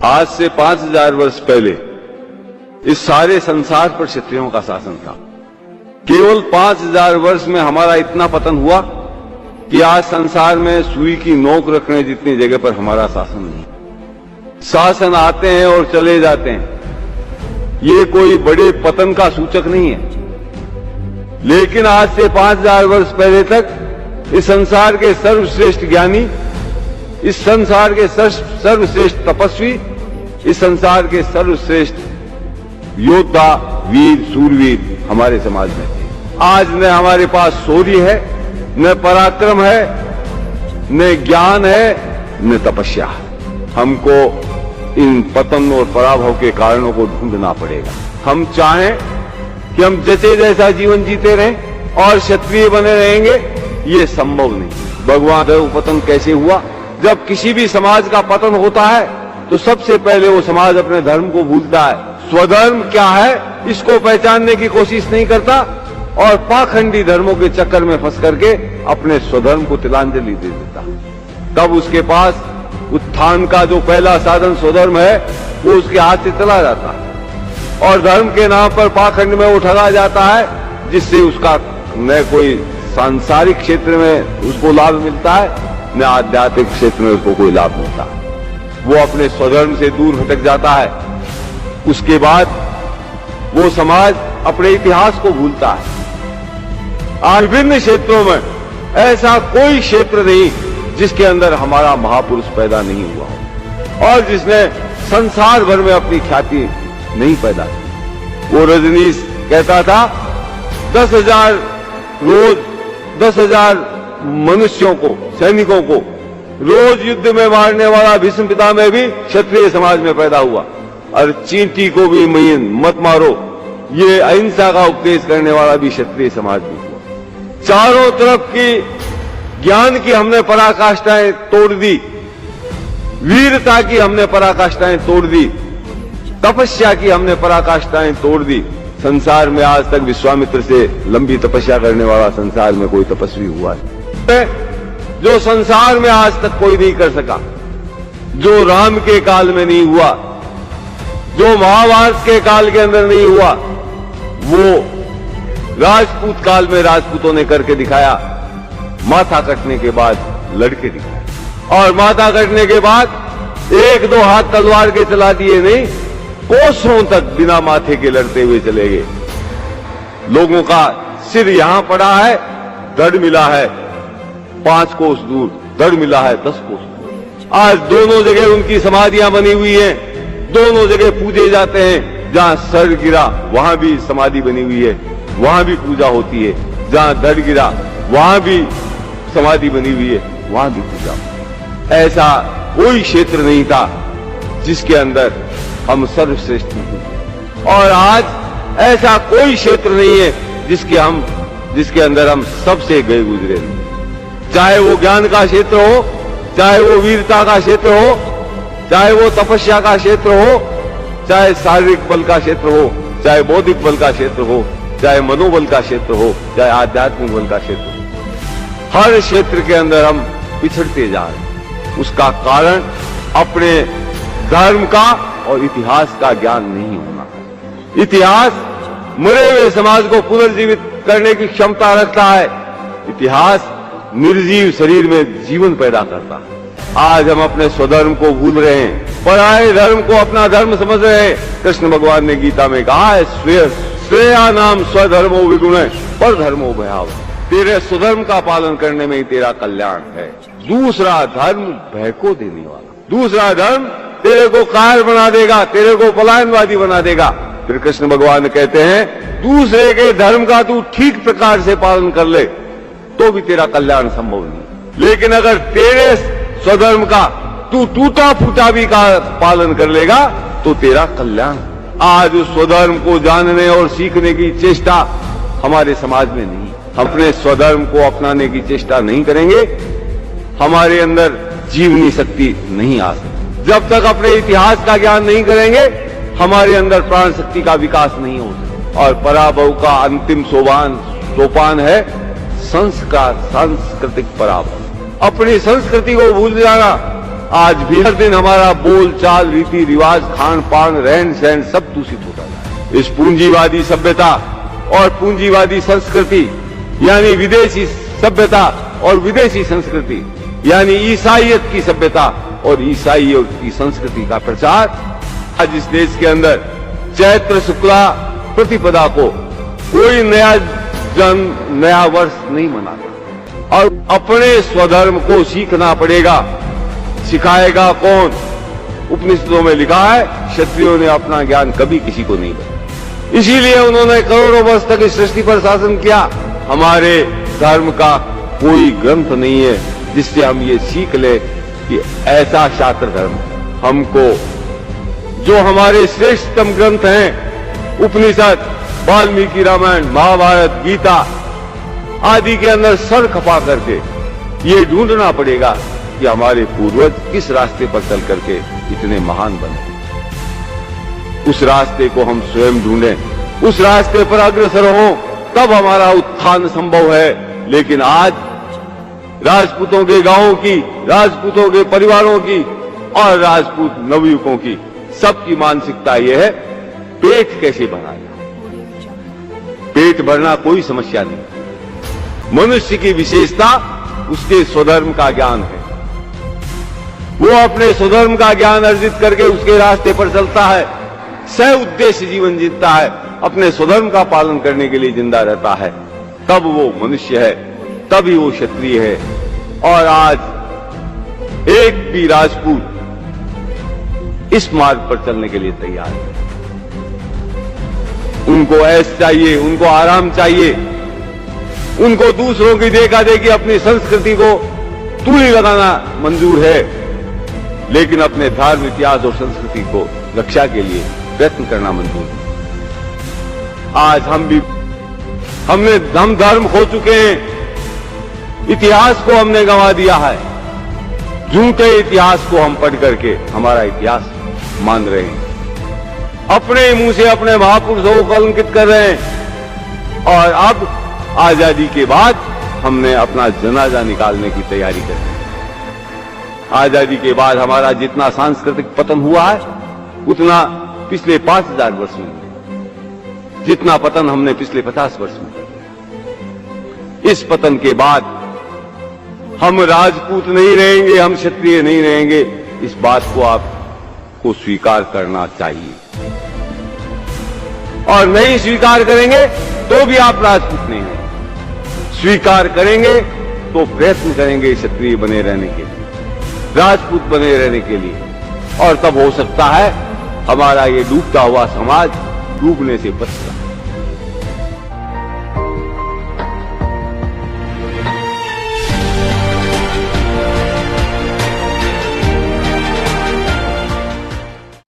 आज से 5000 वर्ष पहले इस सारे संसार पर क्षत्रियों का शासन था। केवल 5000 वर्ष में हमारा इतना पतन हुआ कि आज संसार में सुई की नोक रखने जितनी जगह पर हमारा शासन नहीं। शासन आते हैं और चले जाते हैं, ये कोई बड़े पतन का सूचक नहीं है। लेकिन आज से 5000 वर्ष पहले तक इस संसार के सर्वश्रेष्ठ ज्ञानी, इस संसार के सर्वश्रेष्ठ तपस्वी, इस संसार के सर्वश्रेष्ठ योद्धा, वीर, सूरवीर हमारे समाज में थे। आज न हमारे पास शौर्य है, न पराक्रम है, न ज्ञान है, न तपस्या। हमको इन पतन और पराभव के कारणों को ढूंढना पड़ेगा। हम चाहें कि हम जैसे जैसा जीवन जीते रहें और क्षत्रिय बने रहेंगे, ये संभव नहीं। भगवान का पतन कैसे हुआ? जब किसी भी समाज का पतन होता है तो सबसे पहले वो समाज अपने धर्म को भूलता है। स्वधर्म क्या है इसको पहचानने की कोशिश नहीं करता और पाखंडी धर्मों के चक्कर में फंस करके अपने स्वधर्म को तिलांजलि दे देता। तब उसके पास उत्थान का जो पहला साधन स्वधर्म है वो उसके हाथ से चला जाता है और धर्म के नाम पर पाखंड में वो ठगा जाता है, जिससे उसका न कोई सांसारिक क्षेत्र में उसको लाभ मिलता है, न आध्यात्मिक क्षेत्र में उसको कोई लाभ मिलता है। वो अपने स्वधर्म से दूर भटक जाता है। उसके बाद वो समाज अपने इतिहास को भूलता है। आज विभिन्न क्षेत्रों में ऐसा कोई क्षेत्र नहीं जिसके अंदर हमारा महापुरुष पैदा नहीं हुआ हो और जिसने संसार भर में अपनी ख्याति नहीं पैदा की। वो रजनीश कहता था 10,000 रोज 10,000 मनुष्यों को, सैनिकों को रोज युद्ध में मारने वाला भीष्म पितामह भी क्षत्रिय समाज में पैदा हुआ और चींटी को भी मत मारो, ये अहिंसा का उपदेश करने वाला भी क्षत्रिय समाज में हुआ। चारों तरफ की ज्ञान की हमने पराकाष्ठाएं तोड़ दी, वीरता की हमने पराकाष्ठाएं तोड़ दी, तपस्या की हमने पराकाष्ठाएं तोड़ दी। संसार में आज तक विश्वामित्र से लंबी तपस्या करने वाला संसार में कोई तपस्वी हुआ है जो संसार में आज तक कोई नहीं कर सका, जो राम के काल में नहीं हुआ, जो महाभारत के काल के अंदर नहीं हुआ, वो राजपूत काल में राजपूतों ने करके दिखाया। माथा कटने के बाद लड़के दिखाए और माथा कटने के बाद एक दो हाथ तलवार के चला दिए नहीं, कोसों तक बिना माथे के लड़ते हुए चले गए। लोगों का सिर यहां पड़ा है, धड़ मिला है 5 कोस दूर, धड़ मिला है 10 कोस दूर। आज दोनों जगह उनकी समाधियां बनी हुई हैं, दोनों जगह पूजे जाते हैं। जहां सर गिरा वहां भी समाधि बनी हुई है, वहां भी पूजा होती है। जहां धड़ गिरा वहां भी समाधि बनी हुई है, वहां भी पूजा होती है। ऐसा कोई क्षेत्र नहीं था जिसके अंदर हम सर्वश्रेष्ठ नहीं। और आज ऐसा कोई क्षेत्र नहीं है जिसके अंदर हम सबसे गए गुजरे नहीं। चाहे वो ज्ञान का क्षेत्र हो, चाहे वो वीरता का क्षेत्र हो, चाहे वो तपस्या का क्षेत्र हो, चाहे शारीरिक बल का क्षेत्र हो, चाहे बौद्धिक बल का क्षेत्र हो, चाहे मनोबल का क्षेत्र हो, चाहे आध्यात्मिक बल का क्षेत्र हो। हर क्षेत्र के अंदर हम पिछड़ते जा रहे हैं। उसका कारण अपने धर्म का और इतिहास का ज्ञान नहीं होना। इतिहास मरे हुए समाज को पुनर्जीवित करने की क्षमता रखता है। इतिहास निर्जीव शरीर में जीवन पैदा करता है। आज हम अपने स्वधर्म को भूल रहे हैं, पराये धर्म को अपना धर्म समझ रहे हैं। कृष्ण भगवान ने गीता में कहा है, श्रेया नाम स्वधर्मो विगुण पर धर्मो भयावह। तेरे स्वधर्म का पालन करने में ही तेरा कल्याण है। दूसरा धर्म भय को देने वाला, दूसरा धर्म तेरे को कायर बना देगा, तेरे को पलायनवादी बना देगा। फिर कृष्ण भगवान कहते हैं, दूसरे के धर्म का तू ठीक प्रकार से पालन कर ले तो भी तेरा कल्याण संभव नहीं। लेकिन अगर तेरे स्वधर्म का तू टूटा फूटा भी का पालन कर लेगा तो तेरा कल्याण। आज उस स्वधर्म को जानने और सीखने की चेष्टा हमारे समाज में नहीं। अपने स्वधर्म को अपनाने की चेष्टा नहीं करेंगे, हमारे अंदर जीवनी शक्ति नहीं आ सकती। जब तक अपने इतिहास का ज्ञान नहीं करेंगे, हमारे अंदर प्राण शक्ति का विकास नहीं हो सकता। और पराभव का अंतिम सोपान है संस्कार, सांस्कृतिक पराभव। अपनी संस्कृति को भूल जाना, आज भी हर दिन हमारा बोल चाल, रीति रिवाज, खान पान, रहन सहन सब दूषित होता है। इस पूंजीवादी सभ्यता और पूंजीवादी संस्कृति यानी विदेशी सभ्यता और विदेशी संस्कृति यानी ईसाइयत की सभ्यता और ईसाइयत की संस्कृति का प्रचार आज इस देश के अंदर चैत्र शुक्ला प्रतिपदा को कोई नया वर्ष नहीं मनाता और अपने स्वधर्म को सीखना पड़ेगा। सिखाएगा कौन? उपनिषदों में लिखा है क्षत्रियों ने अपना ज्ञान कभी किसी को नहीं दिया, इसीलिए उन्होंने करोड़ों वर्ष तक इस सृष्टि पर शासन किया। हमारे धर्म का कोई ग्रंथ नहीं है जिससे हम ये सीख ले कि ऐसा शास्त्र धर्म हमको, जो हमारे श्रेष्ठतम ग्रंथ हैं उपनिषद, वाल्मीकि रामायण, महाभारत, गीता आदि के अंदर सर खपा करके ये ढूंढना पड़ेगा कि हमारे पूर्वज किस रास्ते पर चल करके इतने महान बने। उस रास्ते को हम स्वयं ढूंढें, उस रास्ते पर अग्रसर हों, तब हमारा उत्थान संभव है। लेकिन आज राजपूतों के गांवों की, राजपूतों के परिवारों की और राजपूत नवयुवकों की सबकी मानसिकता यह है पेट कैसे भरा जाए। पेट भरना कोई समस्या नहीं। मनुष्य की विशेषता उसके स्वधर्म का ज्ञान है। वो अपने स्वधर्म का ज्ञान अर्जित करके उसके रास्ते पर चलता है, सह उद्देश्य जीवन जीता है, अपने स्वधर्म का पालन करने के लिए जिंदा रहता है, तब वो मनुष्य है, तभी वो क्षत्रिय है। और आज एक भी राजपूत इस मार्ग पर चलने के लिए तैयार है। उनको ऐश चाहिए, उनको आराम चाहिए, उनको दूसरों की देखा देखी अपनी संस्कृति को तूली लगाना मंजूर है, लेकिन अपने धर्म, इतिहास और संस्कृति को रक्षा के लिए प्रयत्न करना मंजूर है। आज हम धर्म खो चुके हैं, इतिहास को हमने गंवा दिया है। झूठे इतिहास को हम पढ़ करके हमारा इतिहास मान रहे हैं, अपने मुंह से अपने महापुरुषों को कलंकित कर रहे हैं। और अब आजादी के बाद हमने अपना जनाजा निकालने की तैयारी कर ली। आजादी के बाद हमारा जितना सांस्कृतिक पतन हुआ है उतना पिछले 5000 वर्ष में, जितना पतन हमने पिछले 50 वर्ष में। इस पतन के बाद हम राजपूत नहीं रहेंगे, हम क्षत्रिय नहीं रहेंगे, इस बात को आपको स्वीकार करना चाहिए। और नहीं स्वीकार करेंगे तो भी आप राजपूत नहीं हैं। स्वीकार करेंगे तो प्रयत्न करेंगे क्षत्रिय बने रहने के लिए, राजपूत बने रहने के लिए, और तब हो सकता है हमारा ये डूबता हुआ समाज डूबने से बच सकता है।